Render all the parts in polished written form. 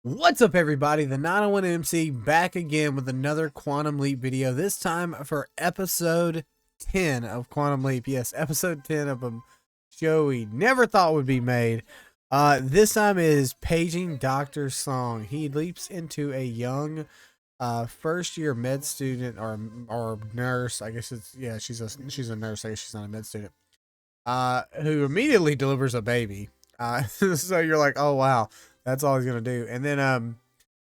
What's up, everybody? The 901 MC back again with another Quantum Leap video. This time for episode 10 of Quantum Leap. Yes, episode 10 of a show we never thought would be made. This time is Paging Dr. Song. He leaps into a young first year med student or nurse. I guess she's a nurse. I guess she's not a med student. Who immediately delivers a baby. So you're like, oh wow. That's all he's gonna do. And then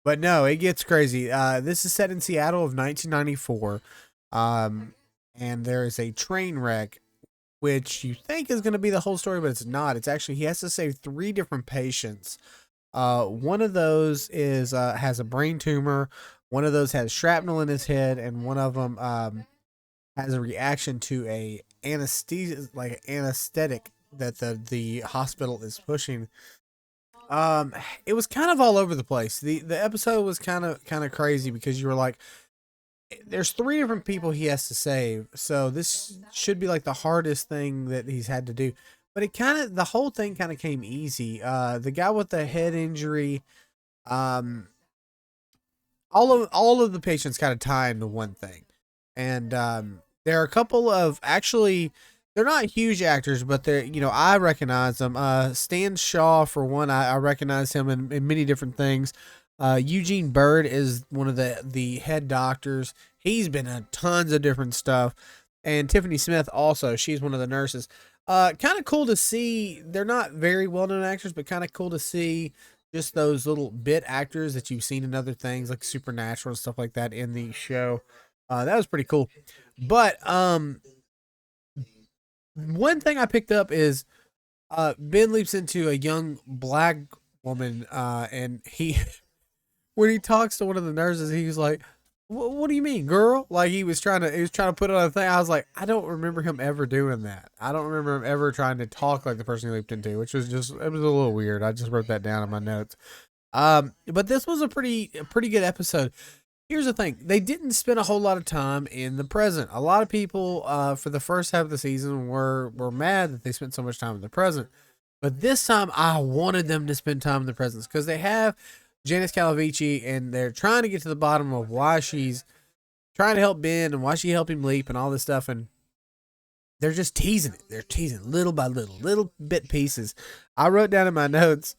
but no, it gets crazy. This is set in Seattle of 1994. And there is a train wreck, which you think is gonna be the whole story, but it's not. It's actually he has to save 3 different patients. One of those is has a brain tumor, one of those has shrapnel in his head, and one of them has a reaction to a anesthetic that the hospital is pushing. It was kind of all over the place. The episode was kind of crazy because you were like, there's 3 different people he has to save, so this should be like the hardest thing that he's had to do. But the whole thing kind of came easy. The guy with the head injury, all of the patients kind of tie into one thing, and there are a couple of actually. They're not huge actors, but they're, I recognize them. Stan Shaw, for one, I recognize him in many different things. Eugene Bird is one of the head doctors. He's been in tons of different stuff. And Tiffany Smith also, she's one of the nurses. Kind of cool to see. They're not very well-known actors, but kind of cool to see just those little bit actors that you've seen in other things like Supernatural and stuff like that in the show. That was pretty cool. But one thing I picked up is Ben leaps into a young black woman, and he when he talks to one of the nurses, he was like, "What do you mean, girl?" Like he was trying to put on a thing. I was like, I don't remember him ever doing that. I don't remember him ever trying to talk like the person he leaped into, which was it was a little weird. I just wrote that down in my notes. But this was a pretty good episode. Here's the thing. They didn't spend a whole lot of time in the present. A lot of people for the first half of the season were mad that they spent so much time in the present. But this time I wanted them to spend time in the present because they have Janice Calavici and they're trying to get to the bottom of why she's trying to help Ben and why she helped him leap and all this stuff. And they're just teasing it. They're teasing little by little bit pieces. I wrote down in my notes,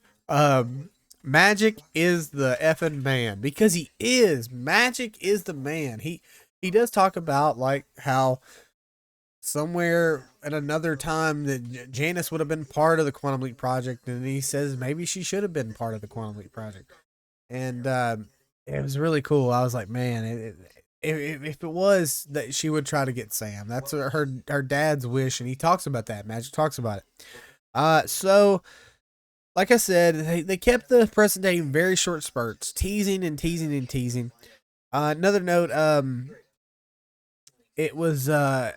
Magic is the effing man because he is. Magic is the man. He does talk about like how somewhere at another time that Janice would have been part of the Quantum Leap project, and he says maybe she should have been part of the Quantum Leap project, and it was really cool. I was like, man, if it was that she would try to get Sam, that's her dad's wish, and he talks about that. Magic talks about it. So. Like I said, they kept the present day in very short spurts, teasing and teasing and teasing. Another note, it was the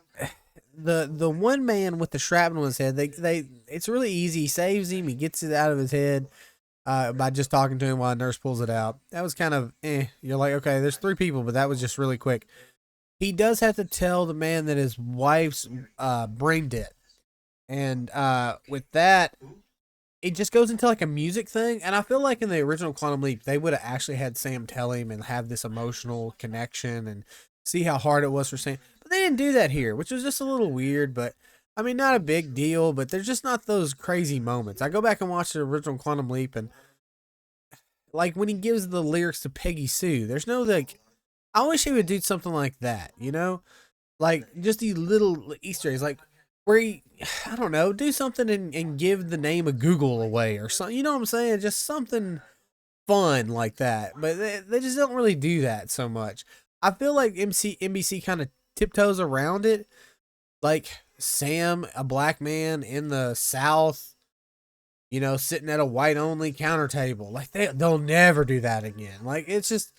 one man with the shrapnel in his head. It's really easy. He saves him. He gets it out of his head by just talking to him while a nurse pulls it out. That was kind of You're like, okay, there's 3 people, but that was just really quick. He does have to tell the man that his wife's brain dead, and with that. It just goes into like a music thing, and I feel like in the original Quantum Leap, they would have actually had Sam tell him and have this emotional connection and see how hard it was for Sam. But they didn't do that here, which was just a little weird, but I mean, not a big deal, but there's just not those crazy moments. I go back and watch the original Quantum Leap, and like when he gives the lyrics to Peggy Sue, there's no like, I wish he would do something like that, Like just these little Easter eggs, like, where he, I don't know, do something and give the name of Google away or something. You know what I'm saying? Just something fun like that. But they just don't really do that so much. I feel like NBC kind of tiptoes around it. Like Sam, a black man in the South, sitting at a white only counter table. Like they'll never do that again. Like it's just,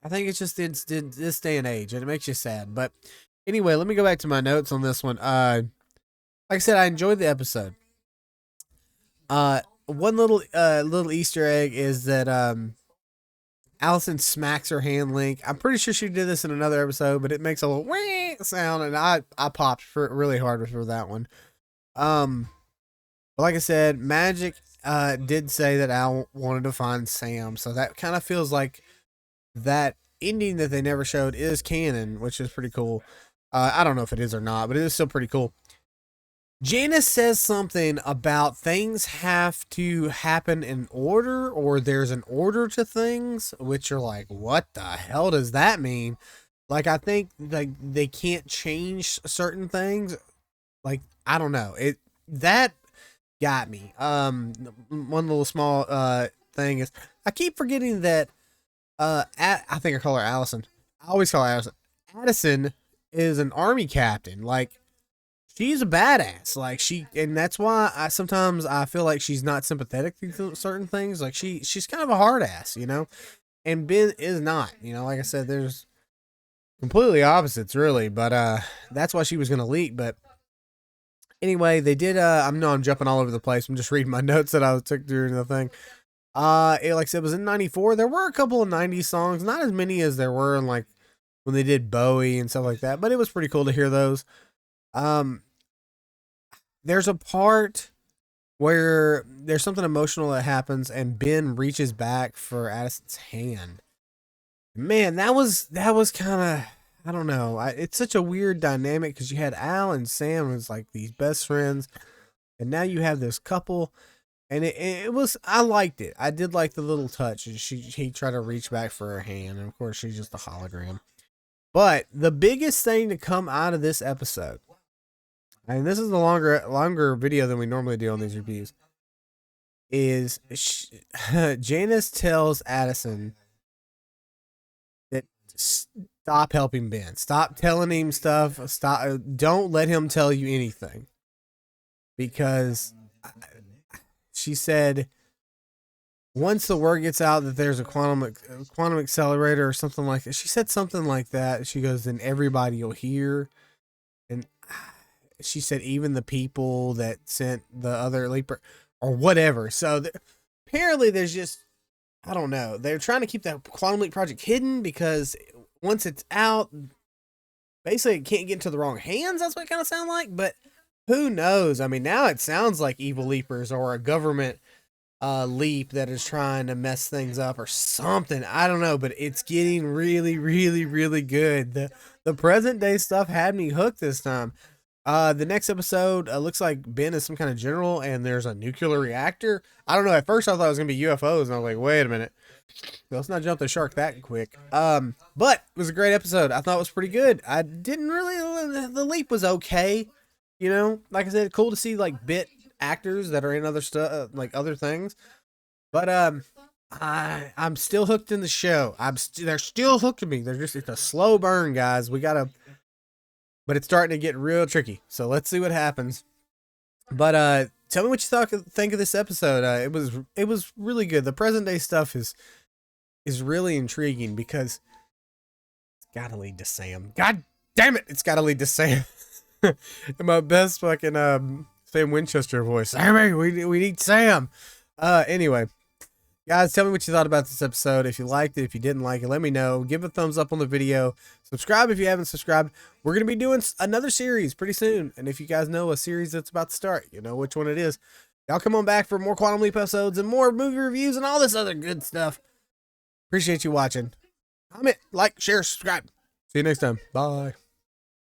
I think it's just in this day and age, and it makes you sad. But anyway, let me go back to my notes on this one. Like I said, I enjoyed the episode. One little Easter egg is that Allison smacks her hand link. I'm pretty sure she did this in another episode, but it makes a little wah sound, and I popped for really hard for that one. But like I said, Magic did say that Al wanted to find Sam, so that kind of feels like that ending that they never showed is canon, which is pretty cool. I don't know if it is or not, but it is still pretty cool. Janice says something about things have to happen in order, or there's an order to things, which are like, what the hell does that mean? Like, I think like they can't change certain things. Like, I don't know. That got me. One little small thing is I keep forgetting that I think I call her Allison. I always call her Addison. Addison is an army captain. Like, she's a badass. Like, and that's why sometimes I feel like she's not sympathetic to certain things. Like, she's kind of a hard ass, you know? And Ben is not, you know, like I said, there's completely opposites really, but that's why she was going to leak. But anyway, they did, I'm jumping all over the place. I'm just reading my notes that I took during the thing. Like I said, it was in 94. There were a couple of 90s songs, not as many as there were in like when they did Bowie and stuff like that, but it was pretty cool to hear those. There's a part where there's something emotional that happens and Ben reaches back for Addison's hand. Man, that was kind of, I don't know. It's such a weird dynamic because you had Al and Sam as like these best friends, and now you have this couple. And it was, I liked it. I did like the little touch. He tried to reach back for her hand. And of course, she's just a hologram. But the biggest thing to come out of this episode, and this is a longer video than we normally do on these reviews, is Janice tells Addison that stop helping Ben. Stop telling him stuff. Don't let him tell you anything. Because she said, once the word gets out that there's a quantum accelerator or something like that, she said something like that. She goes, then everybody will hear. And she said, even the people that sent the other leaper or whatever. So apparently there's just, I don't know. They're trying to keep that quantum leap project hidden because once it's out, basically it can't get into the wrong hands. That's what it kind of sounds like, but who knows? I mean, now it sounds like evil leapers or a government leap that is trying to mess things up or something. I don't know, but it's getting really, really, really good. The present day stuff had me hooked this time. The next episode looks like Ben is some kind of general and there's a nuclear reactor. I don't know. At first I thought it was going to be UFOs and I was like, wait a minute. Let's not jump the shark that quick. But it was a great episode. I thought it was pretty good. I didn't really, the leap was okay. You know, like I said, cool to see like bit actors that are in other stuff, like other things. But I'm still hooked in the show. They're still hooking me. It's a slow burn, guys. But it's starting to get real tricky. So let's see what happens. But tell me what you think of this episode. It was really good. The present day stuff is really intriguing because it's got to lead to Sam. God damn it, it's got to lead to Sam. In my best fucking Sam Winchester voice. Sammy, we need Sam. Anyway, guys, tell me what you thought about this episode. If you liked it, if you didn't like it, let me know. Give a thumbs up on the video. Subscribe if you haven't subscribed. We're gonna be doing another series pretty soon, and if you guys know a series that's about to start, you know which one it is. Y'all come on back for more Quantum Leap episodes and more movie reviews and all this other good stuff. Appreciate you watching. Comment, like, share, subscribe. See you next time. Bye.